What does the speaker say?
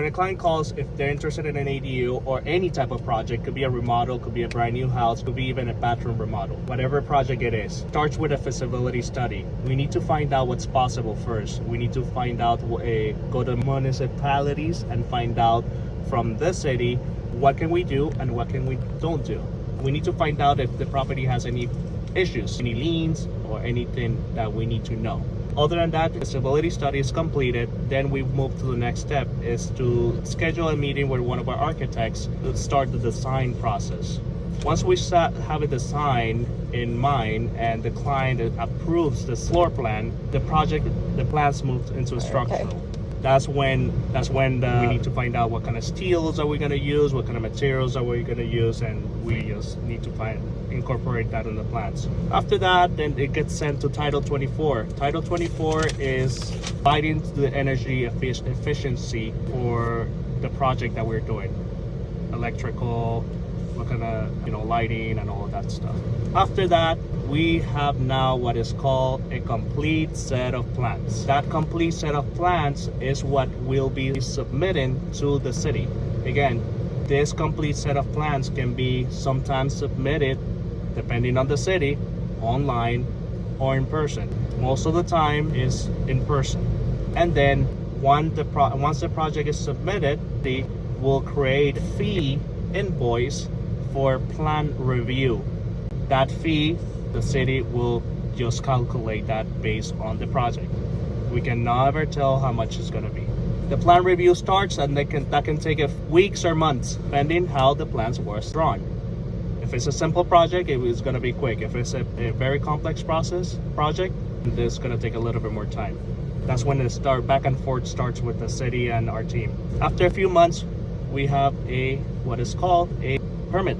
when a client calls, if they're interested in an ADU or any type of project, could be a remodel, could be a brand new house, could be even a bathroom remodel, whatever project it is, starts with a feasibility study. We need to find out what's possible first. We need to find out, go to municipalities and find out from the city, what can we do and what can we don't do. We need to find out if the property has any issues, any liens, or anything that we need to know. Other than that, the feasibility study is completed. Then we move to the next step, is to schedule a meeting with one of our architects to start the design process. Once we have a design in mind and the client approves the floor plan, the plans move into structural. Okay. That's when we need to find out what kind of steels are we going to use, what kind of materials are we going to use, and we just need to incorporate that in the plans. After that, then it gets sent to Title 24. Title 24 is fighting the energy efficiency for the project that we're doing. Electrical, what kind of lighting and all of that stuff. After that, we have now what is called a complete set of plans. That complete set of plans is what we'll be submitting to the city. Again, this complete set of plans can be sometimes submitted, depending on the city, online or in person. Most of the time is in person. And then once the project is submitted, they will create a fee invoice for plan review. That fee, the city will just calculate that based on the project. We can never tell how much it's going to be. The plan review starts, and that can take weeks or months, depending how the plans were drawn. If it's a simple project, it's going to be quick. If it's a very complex project, it's going to take a little bit more time. That's when the back and forth starts with the city and our team. After a few months, we have what is called a permit.